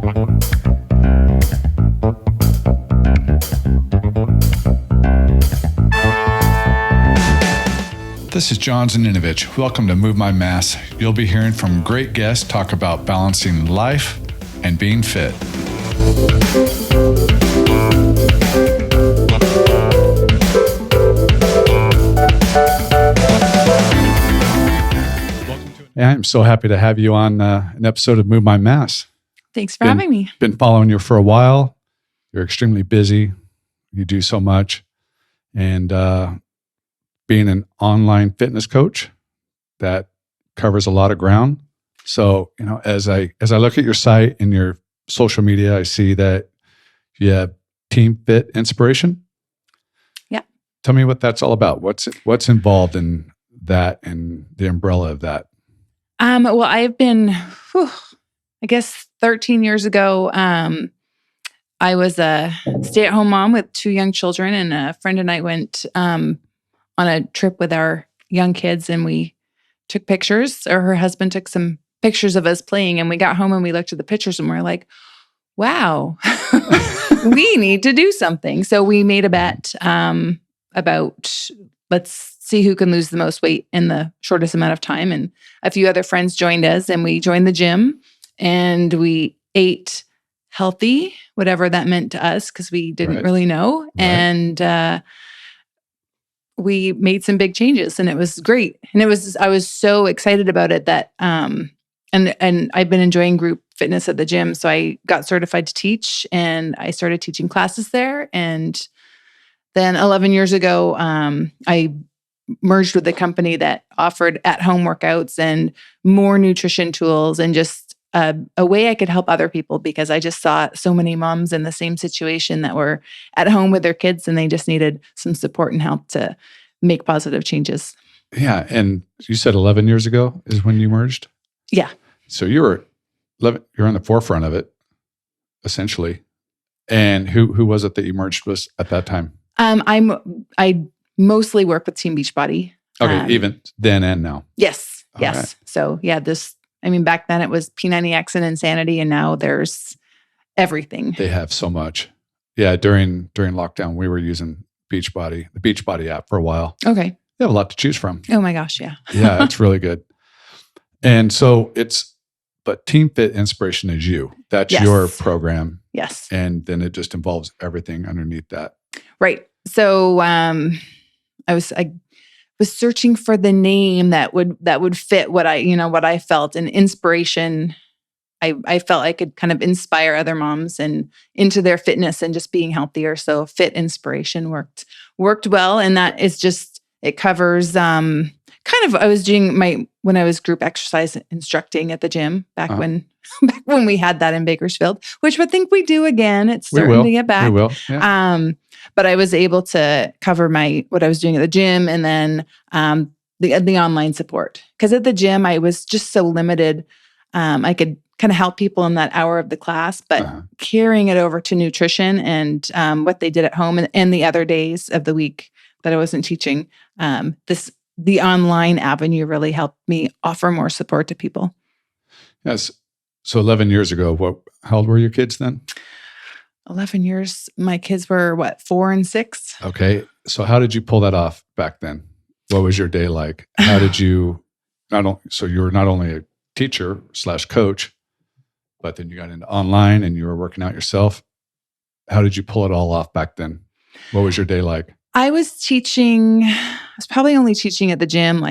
This is John Zaninovich. Welcome to Move My Mass. You'll be hearing from great guests talk about balancing life and being fit. I'm so happy to have you on an episode of Move My Mass. Thanks for having me. Been following you for a while. You're extremely busy. You do so much. And being an online fitness coach, that covers a lot of ground. So, as I look at your site and your social media, I see that you have Team Fit Inspiration. Yeah. Tell me what that's all about. What's involved in that and the umbrella of that? Well, I've been, 13 years ago, I was a stay-at-home mom with 2 young children, and a friend and I went on a trip with our young kids, and we took pictures, or her husband took some pictures of us playing, and we got home and we looked at the pictures and we're like, wow, we need to do something. So we made a bet about let's see who can lose the most weight in the shortest amount of time. And a few other friends joined us, and we joined the gym, and we ate healthy, whatever that meant to us, because we didn't really know. Right. And we made some big changes, and it was great. And I was so excited about it that, and I've been enjoying group fitness at the gym. So I got certified to teach, and I started teaching classes there. And then 11 years ago, I merged with a company that offered at-home workouts and more nutrition tools, and just a way I could help other people, because I just saw so many moms in the same situation that were at home with their kids, and they just needed some support and help to make positive changes. Yeah. And you said 11 years ago is when you merged? Yeah. So you're on the forefront of it, essentially. And who was it that you merged with at that time? I mostly work with Team Beachbody. Okay. Even then and now. Yes. All yes. Right. So yeah, back then it was P90X and Insanity, and now there's everything. They have so much. Yeah, during lockdown, we were using the Beachbody app for a while. Okay. They have a lot to choose from. Oh my gosh, yeah. Yeah, it's really good. And so but Team Fit Inspiration is you. That's your program. Yes. And then it just involves everything underneath that. Right. So I was searching for the name that would fit what I felt, and inspiration. I felt I could kind of inspire other moms and into their fitness and just being healthier. So Fit Inspiration worked well, and that is just, it covers I was doing when I was group exercise instructing at the gym back when we had that in Bakersfield, which I think we do again. It's starting to get back. We will. Yeah. But I was able to cover what I was doing at the gym, and then the online support. Because at the gym, I was just so limited. I could kind of help people in that hour of the class, but carrying it over to nutrition and what they did at home and the other days of the week that I wasn't teaching, the online avenue really helped me offer more support to people. Yes. So 11 years ago, how old were your kids then? 11 years. My kids were 4 and 6. Okay. So how did you pull that off back then? What was your day like? How did you so you were not only a teacher / coach, but then you got into online and you were working out yourself. How did you pull it all off back then? What was your day like? I was probably only teaching at the gym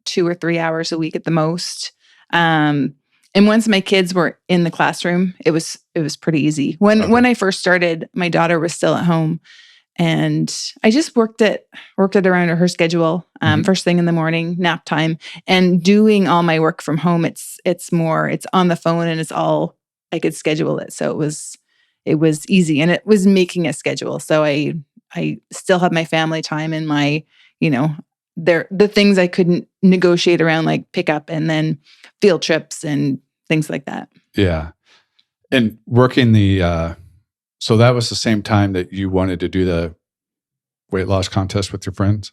2 or 3 hours a week at the most. And once my kids were in the classroom, it was pretty easy. When I first started, my daughter was still at home, and I just worked it around her schedule. First thing in the morning, nap time, and doing all my work from home. It's on the phone, and it's all, I could schedule it. So it was easy, and it was making a schedule. So I still have my family time and my, the things I couldn't negotiate around, like pickup and then field trips and things like that. Yeah. And working so that was the same time that you wanted to do the weight loss contest with your friends?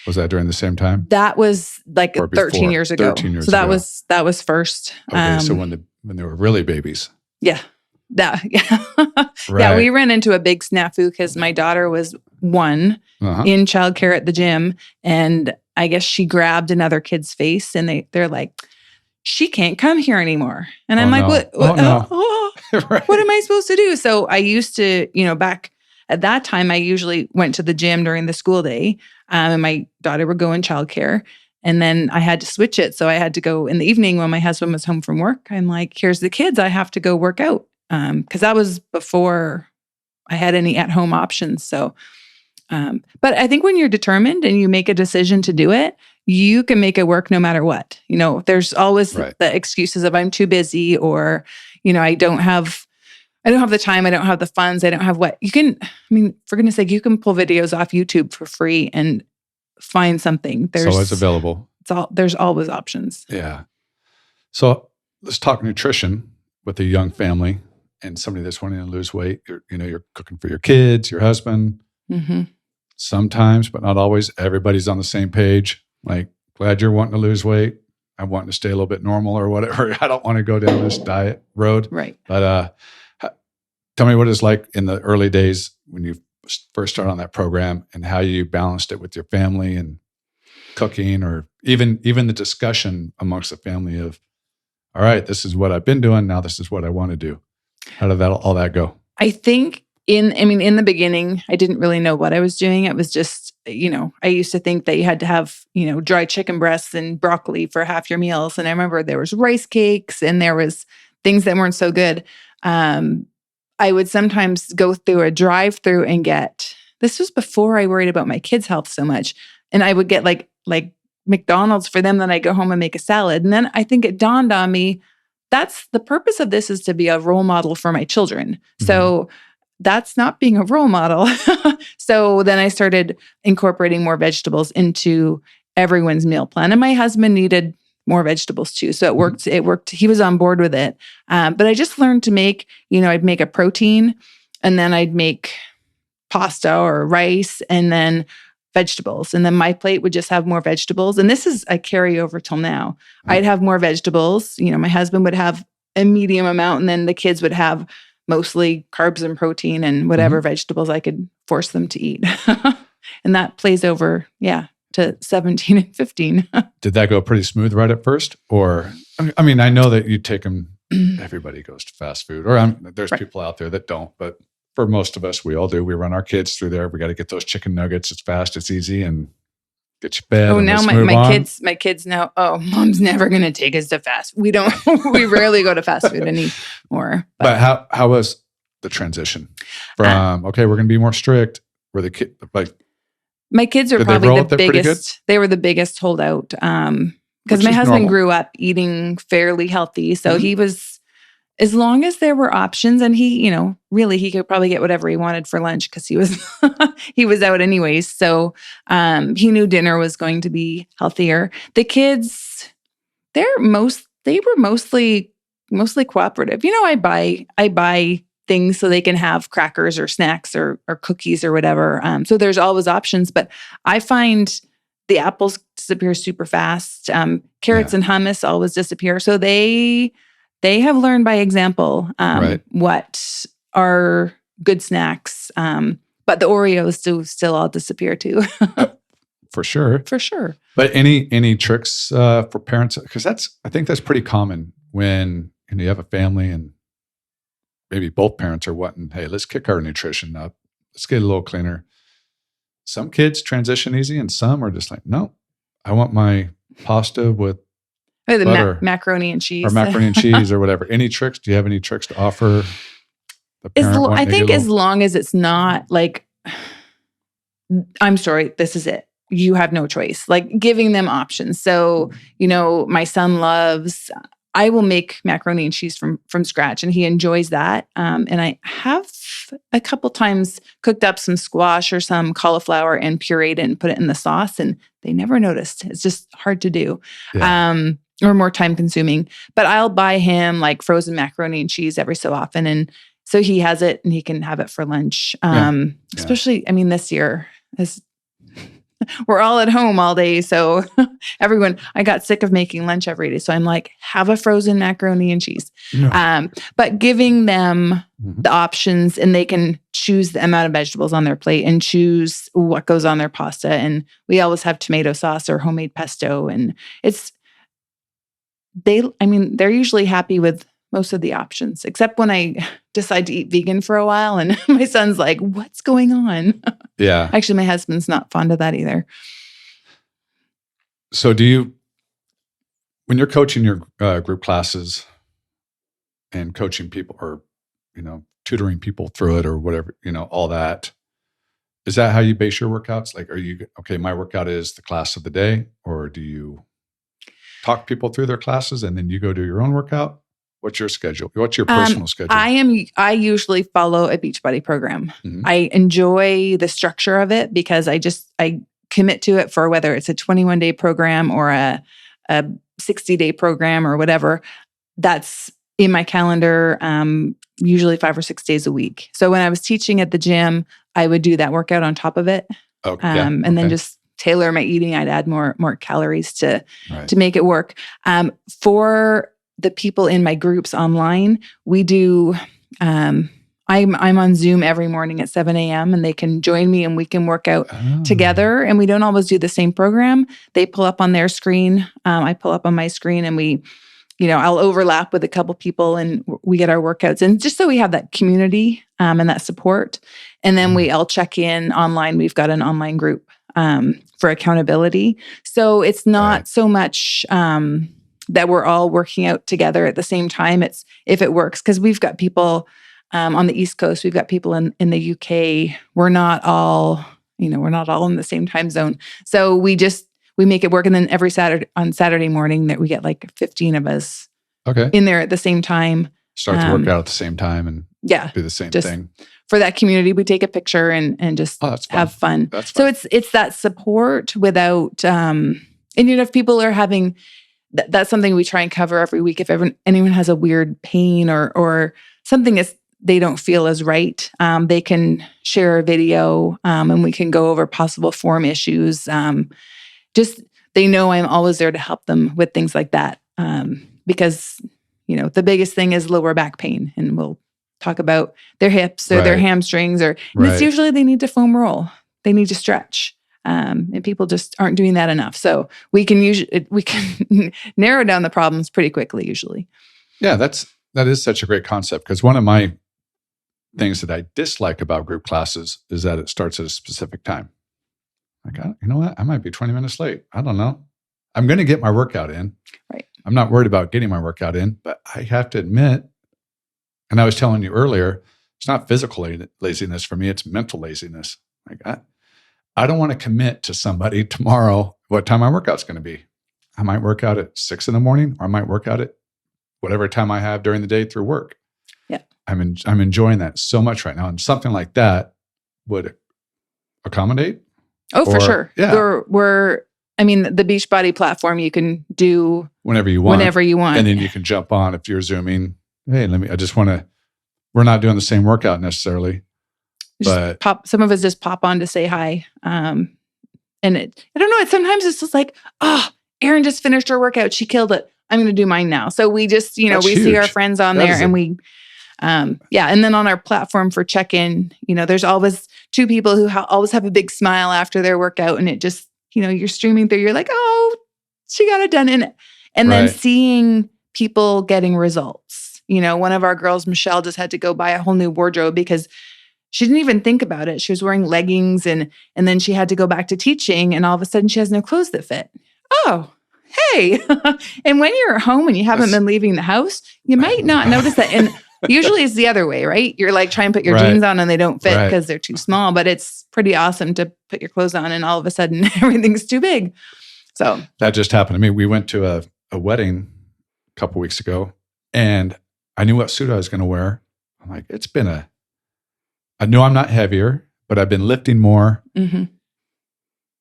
Was that during the same time? That was 13 years ago. 13 years so ago. That was first. Okay. So when they were really babies. Yeah. That, yeah. Right. Yeah, we ran into a big snafu because my daughter was 1 in childcare at the gym. And I guess she grabbed another kid's face and they're like, she can't come here anymore. And I'm like, no. what? Oh, no. Right. What am I supposed to do? So I used to, back at that time, I usually went to the gym during the school day, and my daughter would go in childcare. And then I had to switch it. So I had to go in the evening when my husband was home from work. I'm like, here's the kids. I have to go work out. Because that was before I had any at-home options. So, but I think when you're determined and you make a decision to do it, you can make it work no matter what. There's always the excuses of I'm too busy, or, I don't have the time, I don't have the funds, I don't have what. For goodness sake, you can pull videos off YouTube for free and find something. So it's available. There's always options. Yeah. So let's talk nutrition with a young family and somebody that's wanting to lose weight. You're cooking for your kids, your husband. Mm-hmm. Sometimes, but not always, everybody's on the same page. Like, glad you're wanting to lose weight. I'm wanting to stay a little bit normal or whatever. I don't want to go down this diet road. Right. But tell me what it's like in the early days when you first started on that program and how you balanced it with your family and cooking, or even the discussion amongst the family of, all right, this is what I've been doing. Now this is what I want to do. How did all that go? I think in the beginning, I didn't really know what I was doing. It was just, I used to think that you had to have, dry chicken breasts and broccoli for half your meals. And I remember there was rice cakes and there was things that weren't so good. I would sometimes go through a drive-through and this was before I worried about my kids' health so much. And I would get like McDonald's for them. Then I go home and make a salad. And then I think it dawned on me, that's the purpose of this, is to be a role model for my children. Mm-hmm. So that's not being a role model. So then I started incorporating more vegetables into everyone's meal plan. And my husband needed more vegetables too. So it worked. It worked. He was on board with it. But I just learned to make, I'd make a protein and then I'd make pasta or rice and then vegetables. And then my plate would just have more vegetables. And this is a carryover till now. Mm-hmm. I'd have more vegetables. My husband would have a medium amount and then the kids would have mostly carbs and protein and whatever vegetables I could force them to eat. And that plays over, to 17 and 15. Did that go pretty smooth right at first? Or, I know that you take them, everybody goes to fast food, or there's people out there that don't, but for most of us, we all do. We run our kids through there. We got to get those chicken nuggets. It's fast, it's easy, and get you bed. Oh, now my kids know, mom's never going to take us to fast. We rarely go to fast food anymore. But how was the transition from, okay, we're going to be more strict? Were the kids my kids are probably the biggest. They were the biggest holdout. Because my husband grew up eating fairly healthy. So he was, as long as there were options, and he, really he could probably get whatever he wanted for lunch because he was he was out anyways. So he knew dinner was going to be healthier. The kids, they were mostly cooperative. I buy things so they can have crackers or snacks or cookies or whatever. So there's always options, but I find the apples disappear super fast. Carrots and hummus always disappear. So they have learned by example what are good snacks. But the Oreos do still all disappear too. For sure. But any tricks for parents? Because I think that's pretty common when you have a family and maybe both parents are wanting, hey, let's kick our nutrition up. Let's get a little cleaner. Some kids transition easy and some are just like, no, I want my pasta with butter. Macaroni and cheese. Or macaroni and cheese or whatever. Any tricks? Do you have any tricks to offer the parent? I think as long as it's not like, I'm sorry, this is it. You have no choice. Like giving them options. So, my son loves... I will make macaroni and cheese from scratch, and he enjoys that. And I have a couple times cooked up some squash or some cauliflower and pureed it and put it in the sauce, and they never noticed. It's just hard to do, or more time consuming. But I'll buy him like frozen macaroni and cheese every so often, and so he has it and he can have it for lunch. Especially, this year, as we're all at home all day. So I got sick of making lunch every day. So I'm like, have a frozen macaroni and cheese. No. But giving them Mhm. the options, and they can choose the amount of vegetables on their plate and choose what goes on their pasta. And we always have tomato sauce or homemade pesto. And they're usually happy with most of the options, except when I decide to eat vegan for a while and my son's like, what's going on? Yeah. Actually, my husband's not fond of that either. So when you're coaching your group classes and coaching people or, tutoring people through it or whatever, all that, is that how you base your workouts? Like, are you, okay, my workout is the class of the day, or do you talk people through their classes and then you go do your own workout? What's your schedule? What's your personal schedule? I usually follow a Beachbody program. Mhm. I enjoy the structure of it because I commit to it for whether it's a 21-day program or a 60-day program or whatever. That's in my calendar, usually 5 or 6 days a week. So when I was teaching at the gym, I would do that workout on top of it. And then just tailor my eating. I'd add more calories to make it work. For the people in my groups online, we do, I'm on Zoom every morning at 7 a.m. and they can join me and we can work out together. And we don't always do the same program. They pull up on their screen. I pull up on my screen and we, I'll overlap with a couple people and we get our workouts. And just so we have that community and that support. And then we all check in online. We've got an online group for accountability. So it's not so much that we're all working out together at the same time. It's if it works, because we've got people on the East Coast, we've got people in the UK. We're not all in the same time zone. So we make it work. And then every Saturday morning that we get like 15 of us in there at the same time. Start to work out at the same time and do the same thing. For that community, we take a picture and just have fun. That's fun. So it's that support without, and if people are having, that's something we try and cover every week. If anyone has a weird pain or something they don't feel is right, they can share a video and we can go over possible form issues. Just they know I'm always there to help them with things like that because, the biggest thing is lower back pain, and we'll talk about their hips or their hamstrings and it's usually they need to foam roll. They need to stretch. And people just aren't doing that enough. So we can narrow down the problems pretty quickly usually. Yeah, that is such a great concept, because one of my things that I dislike about group classes is that it starts at a specific time. Like, you know what? I might be 20 minutes late. I don't know. I'm going to get my workout in. Right. I'm not worried about getting my workout in, but I have to admit, and I was telling you earlier, it's not physical laziness for me. It's mental laziness. Like, I don't want to commit to somebody tomorrow what time my workout's going to be. I might work out at 6 a.m, or I might work out at whatever time I have during the day through work. Yeah. I'm enjoying that so much right now. And something like that would accommodate. Oh, for sure. Yeah. The Beachbody platform, you can do whenever you want. And then you can jump on if you're Zooming. Hey, we're not doing the same workout necessarily. But some of us just pop on to say hi. I don't know. Sometimes it's just like, Erin just finished her workout. She killed it. I'm going to do mine now. So we just, we see our friends on there and we, and then on our platform for check-in, there's always two people who always have a big smile after their workout. And it just, you're streaming through, you're like, oh, she got it done. And then seeing people getting results. One of our girls, Michelle, just had to go buy a whole new wardrobe because she didn't even think about it. She was wearing leggings and then she had to go back to teaching and all of a sudden she has no clothes that fit. Oh, hey. And when you're at home and you haven't been leaving the house, you might not notice that. And usually it's the other way, right? You're like trying to put your jeans on and they don't fit because they're too small, but it's pretty awesome to put your clothes on and all of a sudden everything's too big. So that just happened to me. We went to a wedding a couple weeks ago and I knew what suit I was going to wear. I'm like, I know I'm not heavier, but I've been lifting more. Mm-hmm.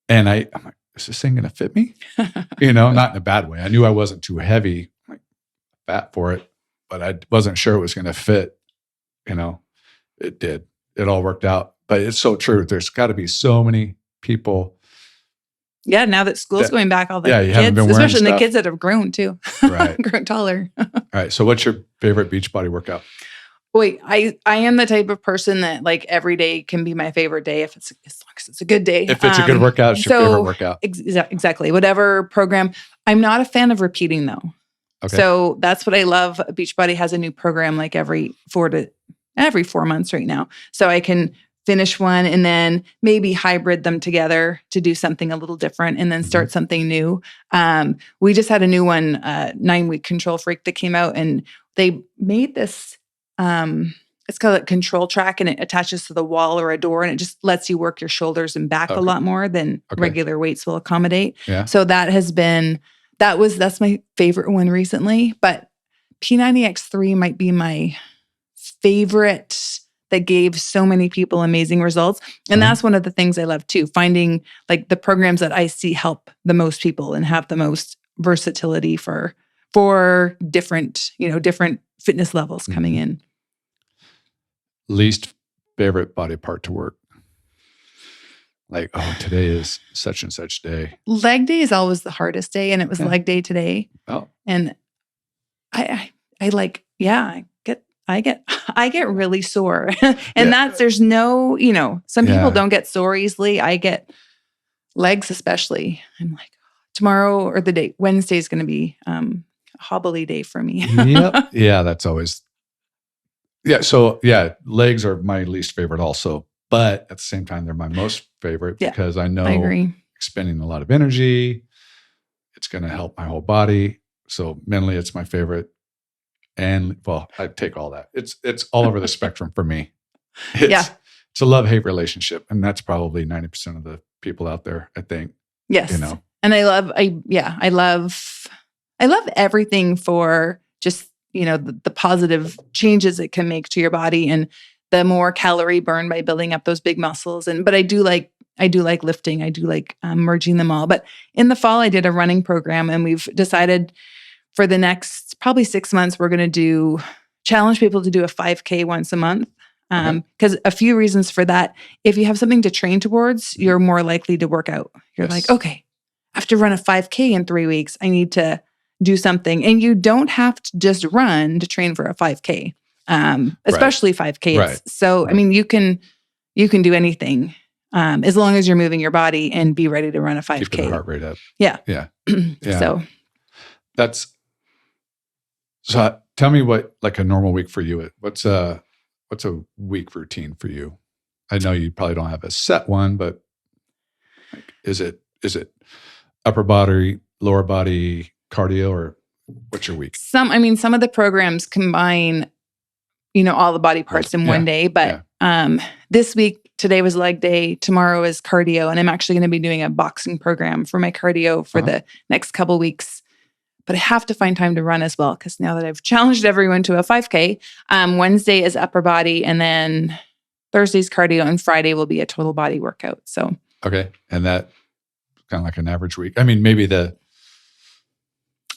And I'm like, is this thing going to fit me? Not in a bad way. I knew I wasn't too heavy, like fat for it, but I wasn't sure it was going to fit. It did. It all worked out. But it's so true. There's got to be so many people Yeah, now that school's going back, all the you haven't kids, been wearing especially the stuff. kids that have grown too, Right. grown taller. All right. So what's your favorite Beachbody workout? Wait, I am the type of person that like every day can be my favorite day if it's as long as it's a good day. If it's a good workout, it's your favorite workout. Exactly. Whatever program. I'm not a fan of repeating though. Okay. So that's what I love. Beachbody has a new program like every 4 months right now. So I can finish one and then maybe hybrid them together to do something a little different and then start something new. We just had a new one, 9-week Control Freak that came out, and they made this, it's called a control track, and it attaches to the wall or a door, and it just lets you work your shoulders and back a lot more than regular weights will accommodate. Yeah. So that's my favorite one recently, but P90X3 might be my favorite that gave so many people amazing results. And that's one of the things I love too, finding like the programs that I see help the most people and have the most versatility for different fitness levels coming in. Least favorite body part to work? Like, today is such and such day. Leg day is always the hardest day, and it was leg day today. Oh. And I get really sore. And there's no, some people don't get sore easily. I get legs especially. I'm like, tomorrow or Wednesday is going to be a hobbly day for me. Yep. Yeah, that's always. Yeah. So legs are my least favorite also, but at the same time, they're my most favorite because I know I agree. expending a lot of energy, it's going to help my whole body. So mentally, it's my favorite. And I take all that. It's all over the spectrum for me. It's a love-hate relationship. And that's probably 90% of the people out there, I think. Yes. And I love everything for just, the positive changes it can make to your body and the more calorie burn by building up those big muscles. But I do like lifting. I do like merging them all. But in the fall, I did a running program, and we've decided for the next probably 6 months, we're going to challenge people to do a 5K once a month. Because a few reasons for that. If you have something to train towards, you're more likely to work out. You're like, okay, I have to run a 5K in 3 weeks. I need to do something. And you don't have to just run to train for a 5K, especially 5K. Right. So, I mean, you can do anything as long as you're moving your body and be ready to run a 5K. Keep the heart rate up. Yeah. So So tell me what like a normal week for you. What's a week routine for you? I know you probably don't have a set one, but like, is it upper body, lower body, cardio, or what's your week? Some of the programs combine, all the body parts in one day. But this week, today was leg day. Tomorrow is cardio, and I'm actually going to be doing a boxing program for my cardio for the next couple weeks. But I have to find time to run as well, because now that I've challenged everyone to a 5K, Wednesday is upper body, and then Thursday's cardio, and Friday will be a total body workout. So and that kind of like an average week. I mean, maybe the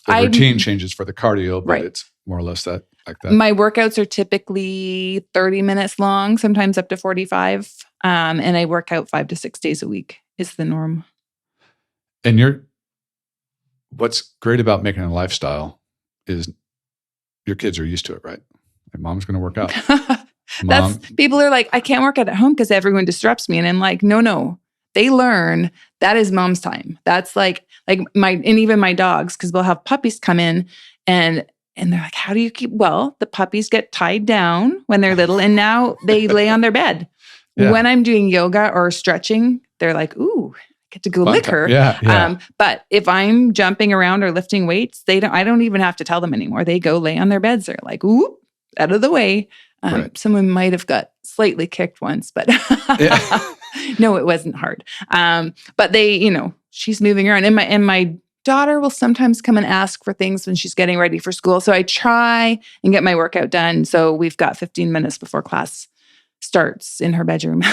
routine changes for the cardio, but it's more or less that like that. My workouts are typically 30 minutes long, sometimes up to 45, and I work out 5 to 6 days a week is the norm. And what's great about making a lifestyle is your kids are used to it, right? Like, mom's going to work out. People are like, I can't work out at home because everyone disrupts me. And I'm like, no. They learn that is mom's time. That's like even my dogs, because we'll have puppies come in and they're like, how do you the puppies get tied down when they're little, and now they lay on their bed. Yeah. When I'm doing yoga or stretching, they're like, ooh, get to go lick her. Yeah. But if I'm jumping around or lifting weights, I don't even have to tell them anymore. They go lay on their beds. They're like, ooh, out of the way. Someone might have got slightly kicked once, but no, it wasn't hard. But she's moving around, and my daughter will sometimes come and ask for things when she's getting ready for school. So I try and get my workout done. So we've got 15 minutes before class starts in her bedroom.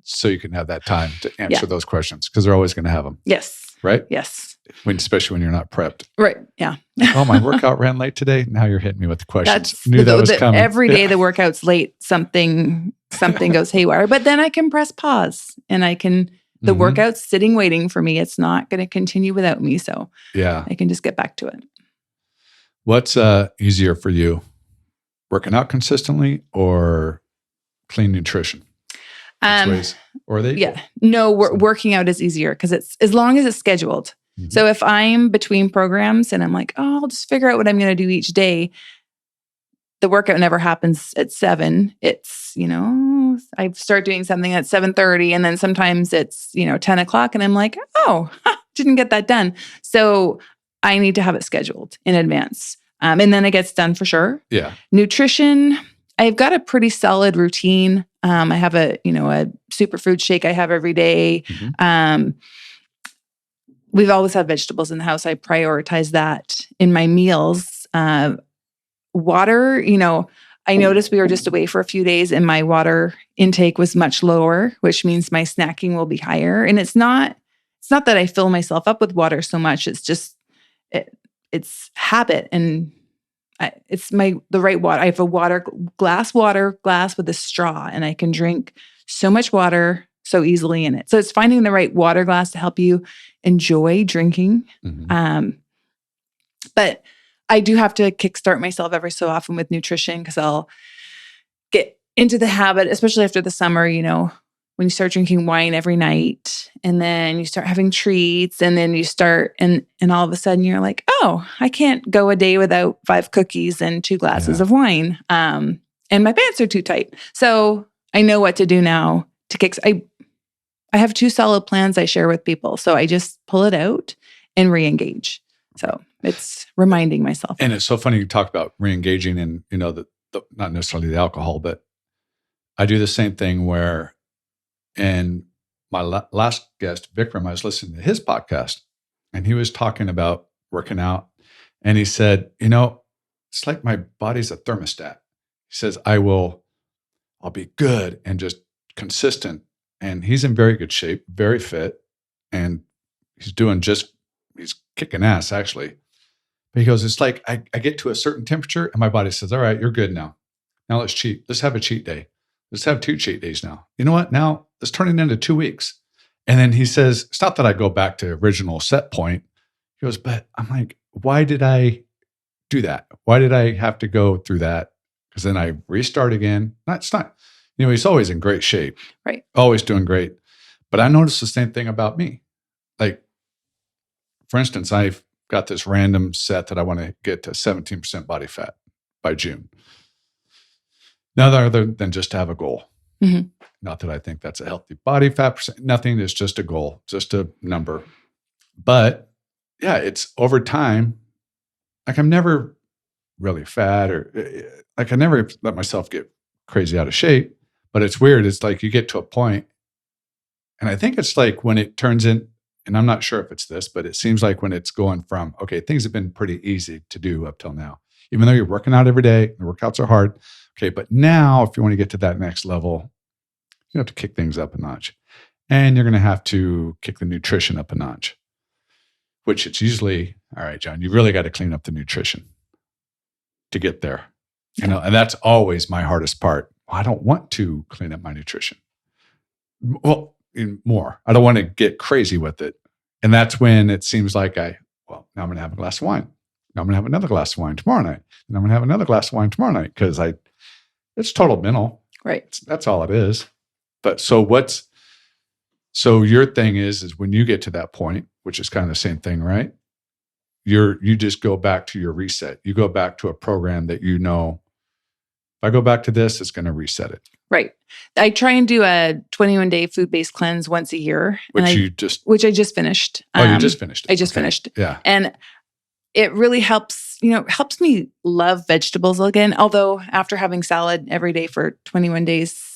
So you can have that time to answer those questions, because they're always going to have them. Yes. Right? Yes. Especially when you're not prepped. Right. Yeah. Oh, my workout ran late today. Now you're hitting me with the questions. Knew that was coming. Every day the workout's late, something goes haywire. But then I can press pause and I can The Mhm. workout's sitting waiting for me. It's not going to continue without me. So Yeah. I can just get back to it. What's easier for you? Working out consistently or clean nutrition? Which ways? Or are they equal? Yeah. No, working out is easier because it's as long as it's scheduled. Mhm. So if I'm between programs and I'm like, oh, I'll just figure out what I'm going to do each day, the workout never happens at 7. It's, I start doing something at 7:30 and then sometimes it's, 10 o'clock and I'm like, oh, didn't get that done. So I need to have it scheduled in advance. And then it gets done for sure. Yeah. Nutrition, I've got a pretty solid routine. I have a superfood shake I have every day. Mhm. We've always had vegetables in the house. I prioritize that in my meals. Water, I noticed we were just away for a few days and my water intake was much lower, which means my snacking will be higher. And it's not that I fill myself up with water so much. It's just, it's habit. And it's the right water. I have a glass with a straw and I can drink so much water so easily in it. So it's finding the right water glass to help you enjoy drinking. Mhm. But I do have to kickstart myself every so often with nutrition because I'll get into the habit, especially after the summer, when you start drinking wine every night and then you start having treats and then you start and all of a sudden you're like, oh, I can't go a day without 5 cookies and 2 glasses of wine. And my pants are too tight. So I know what to do now to kick. I have 2 solid plans I share with people. So I just pull it out and re-engage. So it's reminding myself. And it's so funny you talk about re-engaging and, the not necessarily the alcohol, but I do the same thing where, and my last guest, Vikram, I was listening to his podcast and he was talking about working out. And he said, it's like my body's a thermostat. He says, I'll be good and just consistent. And he's in very good shape, very fit. And he's kicking ass actually. But he goes, it's like I get to a certain temperature and my body says, all right, you're good now. Now let's cheat. Let's have a cheat day. Let's have 2 cheat days now. You know what? Now let's turn it into 2 weeks. And then he says, it's not that I go back to original set point. He goes, but I'm like, why did I do that? Why did I have to go through that? Because then I restart again. It's not, he's always in great shape. Right. Always doing great. But I noticed the same thing about me. Like, for instance, I've got this random set that I want to get to 17% body fat by June. None other than just to have a goal. Mm-hmm. Not that I think that's a healthy body fat percent. Nothing. It's just a goal, just a number. But yeah, it's over time. Like I'm never really fat or like I never let myself get crazy out of shape. But it's weird. It's like you get to a point, and I think it's like when it turns in, and I'm not sure if it's this, but it seems like when it's going from, okay, things have been pretty easy to do up till now, even though you're working out every day, the workouts are hard. Okay, but now if you want to get to that next level, you have to kick things up a notch. And you're going to have to kick the nutrition up a notch, which it's usually, all right, John, you really got to clean up the nutrition to get there. Yeah. And that's always my hardest part. I don't want to clean up my nutrition. Well, more. I don't want to get crazy with it. And that's when it seems like now I'm going to have a glass of wine. Now I'm going to have another glass of wine tomorrow night. And I'm going to have another glass of wine tomorrow night because it's total mental. Right. That's all it is. But so your thing is when you get to that point, which is kind of the same thing, right? You just go back to your reset. You go back to a program that if I go back to this, it's going to reset it. Right. I try and do a 21-day food-based cleanse once a year. Which I just finished. You just finished it. I just finished. Yeah. And it really helps me love vegetables again. Although after having salad every day for 21 days,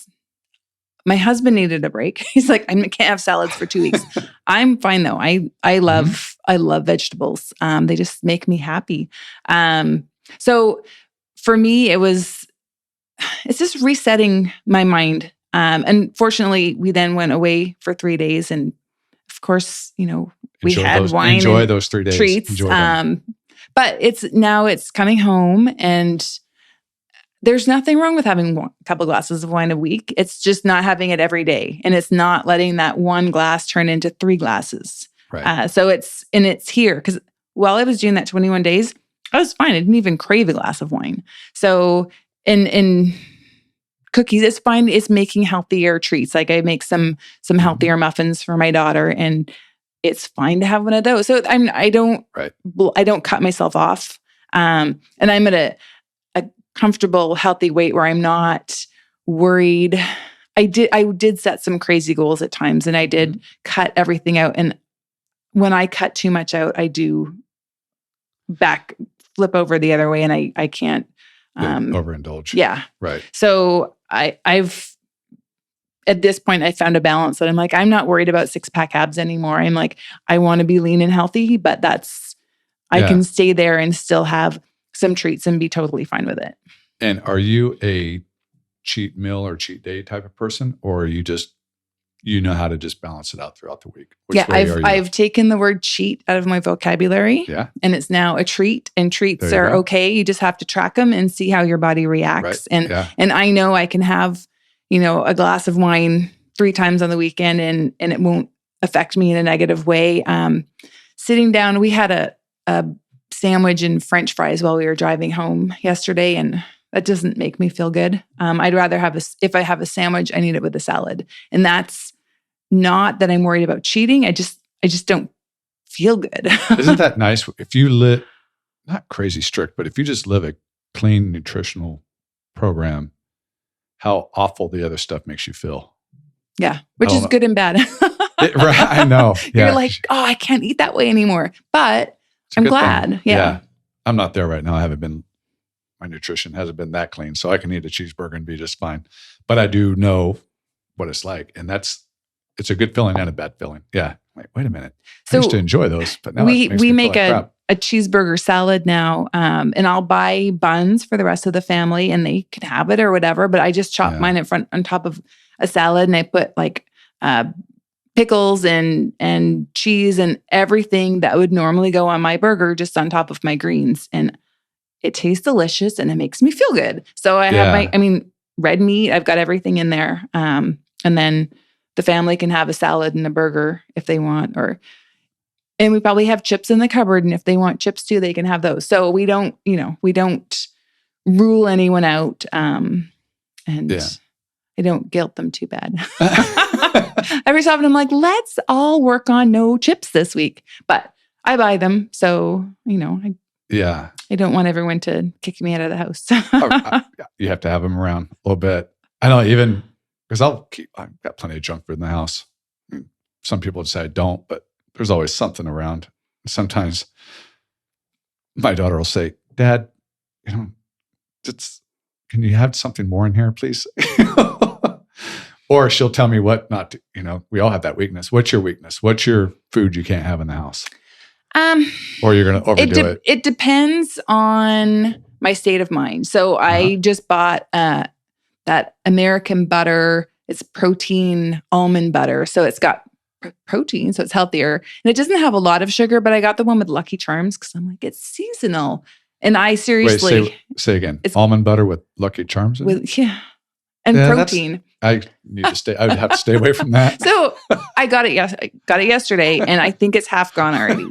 my husband needed a break. He's like, I can't have salads for 2 weeks. I'm fine though. I love vegetables. They just make me happy. So for me, it's just resetting my mind. And fortunately, we then went away for 3 days. And of course, we had wine. Enjoy those 3 days. Treats. But it's coming home and there's nothing wrong with having a couple glasses of wine a week. It's just not having it every day. And it's not letting that one glass turn into 3 glasses. Right. So it's here. Because while I was doing that 21 days, I was fine. I didn't even crave a glass of wine. So in cookies, it's fine. It's making healthier treats. Like I make some healthier muffins for my daughter, and it's fine to have one of those. So I don't cut myself off. And I'm at a comfortable, healthy weight where I'm not worried. I did set some crazy goals at times, and I did cut everything out. And when I cut too much out, I do flip over the other way, and I can't overindulge. Yeah. Right. So I've at this point I found a balance that I'm like, I'm not worried about 6-pack abs anymore. I'm like, I want to be lean and healthy, but I can stay there and still have some treats and be totally fine with it. And are you a cheat meal or cheat day type of person, or are you just, how to just balance it out throughout the week? I've taken the word cheat out of my vocabulary. Yeah. And it's now a treat, and treats are okay. You just have to track them and see how your body reacts. Right. And I know I can have, a glass of wine 3 times on the weekend and it won't affect me in a negative way. Sitting down, we had a sandwich and French fries while we were driving home yesterday, and that doesn't make me feel good. I'd rather if I have a sandwich, I need it with a salad. And that's not that I'm worried about cheating. I just don't feel good. Isn't that nice? If you live, not crazy strict, but if you just live a clean nutritional program, how awful the other stuff makes you feel. Yeah. Which is good and bad. Right, I know. Yeah. You're like, oh, I can't eat that way anymore. But I'm glad. Yeah. I'm not there right now. My nutrition hasn't been that clean, so I can eat a cheeseburger and be just fine. But I do know what it's like. And it's a good feeling and a bad feeling. Yeah. Wait a minute. I used to enjoy those, but now we make a cheeseburger salad now. And I'll buy buns for the rest of the family, and they can have it or whatever. But I just chop mine on top of a salad, and I put like pickles and cheese and everything that would normally go on my burger just on top of my greens. And it tastes delicious and it makes me feel good. So I have red meat, I've got everything in there. And then the family can have a salad and a burger if they want, and we probably have chips in the cupboard. And if they want chips too, they can have those. So we don't rule anyone out. I don't guilt them too bad. Every so often I'm like, let's all work on no chips this week, but I buy them. So, I don't want everyone to kick me out of the house. You have to have them around a little bit. I know, even because I've got plenty of junk food in the house. Some people say I don't, but there's always something around. Sometimes my daughter will say, Dad, can you have something more in here, please? Or she'll tell me what not to, we all have that weakness. What's your weakness? What's your food you can't have in the house? Or you're going to overdo it? It depends on my state of mind. So I just bought that American butter. It's protein almond butter. So it's got protein, so it's healthier. And it doesn't have a lot of sugar, but I got the one with Lucky Charms because I'm like, it's seasonal. And I seriously... Wait, say again. Almond butter with Lucky Charms in it? Yeah. And protein. I would have to stay away from that. So I got it yesterday, and I think it's half gone already.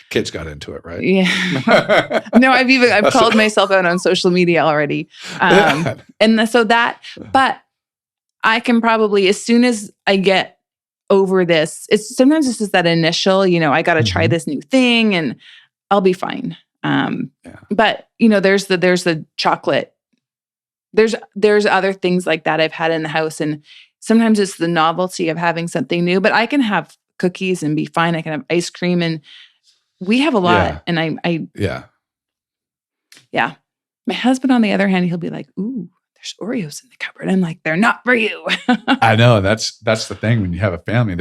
Kids got into it, right? Yeah. No, I've called myself out on social media already. But I can probably, as soon as I get over this, sometimes this is that initial, I got to try this new thing and I'll be fine. But there's the chocolate. There's other things like that I've had in the house, and sometimes it's the novelty of having something new, but I can have cookies and be fine. I can have ice cream, and we have a lot. And I My husband, on the other hand, he'll be like, ooh, there's Oreos in the cupboard. I'm like, they're not for you. I know. That's the thing. When you have a family,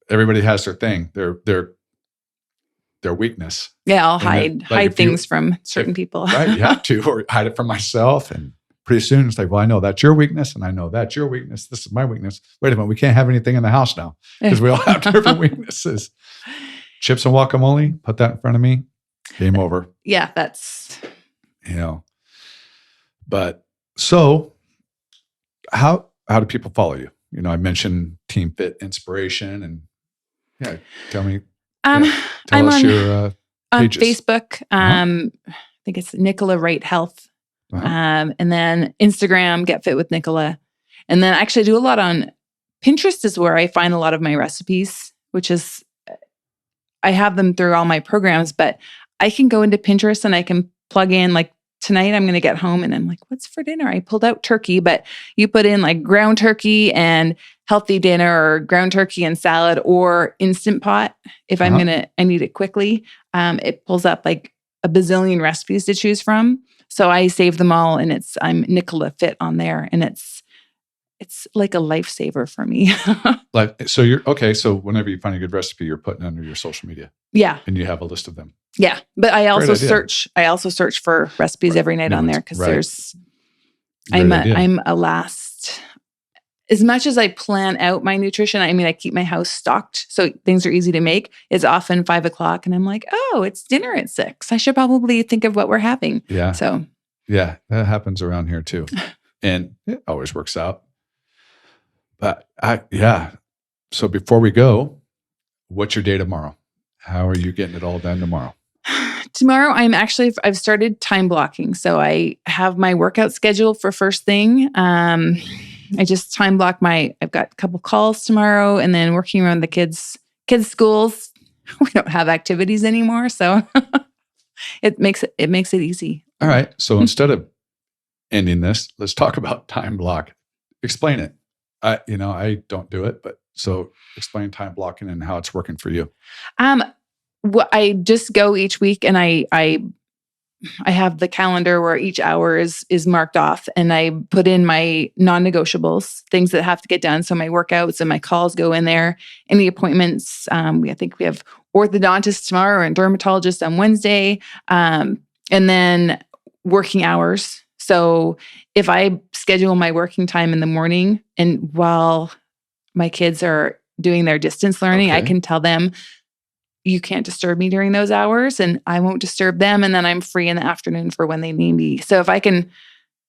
everybody has their thing, their weakness. Yeah, I'll hide things from certain people. Right. You have to, or hide it from myself. And pretty soon it's like, well, I know that's your weakness, and I know that's your weakness. This is my weakness. Wait a minute. We can't have anything in the house now because we all have different weaknesses. Chips and guacamole, put that in front of me. Game over. Yeah, that's... But So how do people follow you? I mentioned Team Fit Inspiration, and tell me. Tell I'm us on, your pages. Facebook. I think it's Nicola Wright Health. And then Instagram, Get Fit with Nicola. And then actually I do a lot on Pinterest is where I find a lot of my recipes, which is, I have them through all my programs, but I can go into Pinterest and I can plug in, like tonight I'm going to get home and I'm like, what's for dinner? I pulled out turkey, but you put in like ground turkey and healthy dinner, or ground turkey and salad, or Instant Pot. If I need it quickly, it pulls up like a bazillion recipes to choose from. So I save them all, and I'm Nicola Fit on there, and it's like a lifesaver for me. So you're okay. So whenever you find a good recipe, you're putting it under your social media. Yeah. And you have a list of them. Yeah. But I also search for recipes every night on there, because I'm a last, as much as I plan out my nutrition, I mean, I keep my house stocked so things are easy to make. It's often 5:00 and I'm like, oh, it's dinner at 6. I should probably think of what we're having. Yeah. So yeah, that happens around here too. And it always works out. But so before we go, what's your day tomorrow? How are you getting it all done tomorrow? Tomorrow, I've started time blocking. So I have my workout schedule for first thing. I just time block I've got a couple calls tomorrow, and then working around the kids' schools. We don't have activities anymore. So it makes it easy. All right. So instead of ending this, let's talk about time block. Explain it. I don't do it, but so explain time blocking and how it's working for you. I just go each week, and I have the calendar where each hour is marked off, and I put in my non-negotiables, things that have to get done. So my workouts and my calls go in there. Any appointments, I think we have orthodontist tomorrow and dermatologist on Wednesday, and then working hours. So if I schedule my working time in the morning, and while my kids are doing their distance learning, I can tell them, you can't disturb me during those hours, and I won't disturb them. And then I'm free in the afternoon for when they need me. So if I can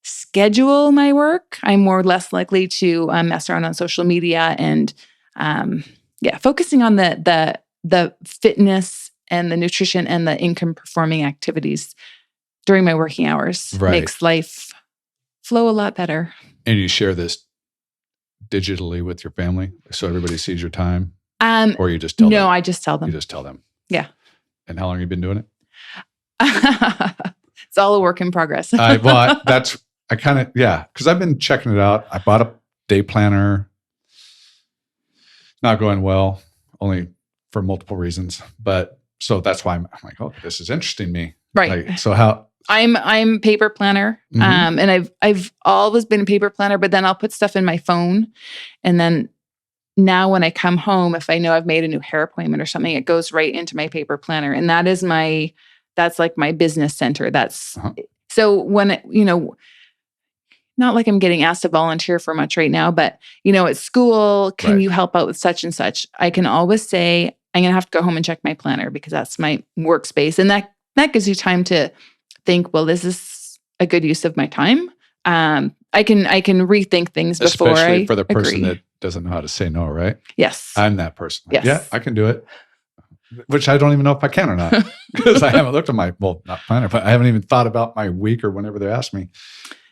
schedule my work, I'm more or less likely to mess around on social media and, focusing on the fitness and the nutrition and the income performing activities during my working hours makes life flow a lot better. And you share this digitally with your family so everybody sees your time? Or you just tell them? No, I just tell them. You just tell them. Yeah. And how long have you been doing it? It's all a work in progress. Because I've been checking it out. I bought a day planner. Not going well, only for multiple reasons. But so that's why I'm like, oh, this is interesting to me. Right. Like, so how? I'm paper planner. Mm-hmm. And I've always been a paper planner, but then I'll put stuff in my phone, and then now when I come home, if I know I've made a new hair appointment or something, it goes right into my paper planner. And that's like my business center. So when, not like I'm getting asked to volunteer for much right now, but at school, can you help out with such and such? I can always say, I'm going to have to go home and check my planner, because that's my workspace. And that gives you time to think, well, this is a good use of my time. I can rethink things before especially for the person agree. That doesn't know how to say no, right? Yes. I'm that person. Yes. Yeah, I can do it. Which I don't even know if I can or not, because I haven't looked at not planner, but I haven't even thought about my week or whenever they ask me.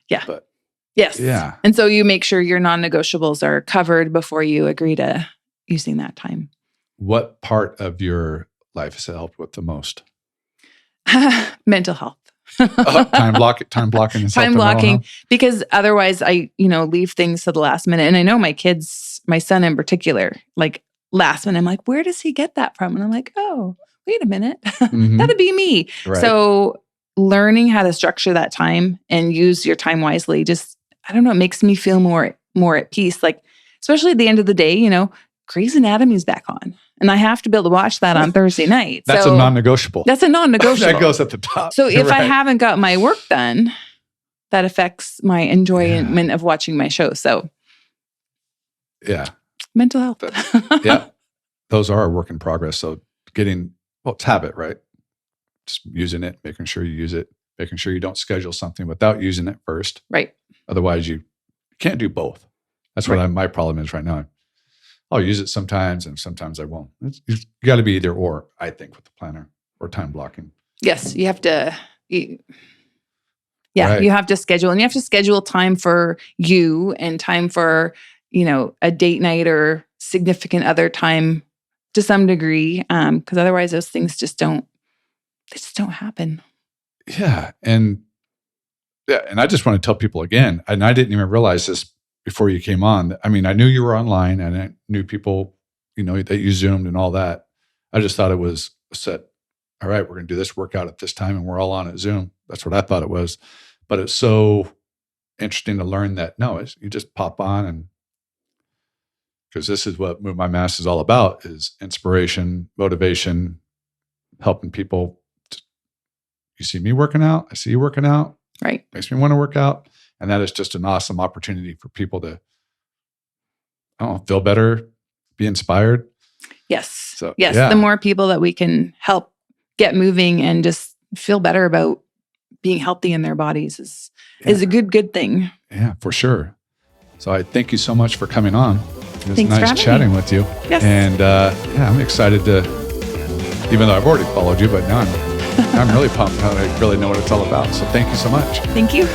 Yeah. But yes. Yeah. And so you make sure your non-negotiables are covered before you agree to using that time. What part of your life has helped with the most? Mental health. Time blocking and time blocking, because otherwise I, leave things to the last minute. And I know my son in particular, like last minute, I'm like, where does he get that from? And I'm like, oh, wait a minute. Mm-hmm. That'd be me. Right. So learning how to structure that time and use your time wisely, just, I don't know, it makes me feel more at peace. Like, especially at the end of the day, Grey's Anatomy is back on, and I have to be able to watch that on Thursday night. That's a non-negotiable. That's a non-negotiable. That goes at the top. So if I haven't got my work done, that affects my enjoyment of watching my show. So yeah, mental health. Yeah, those are a work in progress. So it's habit, right? Just using it, making sure you use it, making sure you don't schedule something without using it first. Right. Otherwise, you can't do both. That's what my problem is right now. I'll use it sometimes and sometimes I won't. You got to be either or, I think, with the planner or time blocking. Yes, you have to. You Right. have to schedule, and you have to schedule time for you and time for, a date night or significant other time to some degree. Because otherwise those things just don't happen. Yeah. And I just want to tell people again, and I didn't even realize this before you came on. I mean, I knew you were online and I knew people, that you Zoomed and all that. I just thought it was set. All right, we're going to do this workout at this time and we're all on at Zoom. That's what I thought it was. But it's so interesting to learn that you just pop on, and because this is what Move My Mass is all about, is inspiration, motivation, helping people. You see me working out, I see you working out. Right. Makes me want to work out. And that is just an awesome opportunity for people to, feel better, be inspired. Yes. So, yes. yeah. The more people that we can help get moving and just feel better about being healthy in their bodies is a good thing. Yeah, for sure. So I thank you so much for coming on. It was Thanks nice chatting with you. Yes. And I'm excited to, even though I've already followed you, but now I'm really pumped. I really know what it's all about. So thank you so much. Thank you.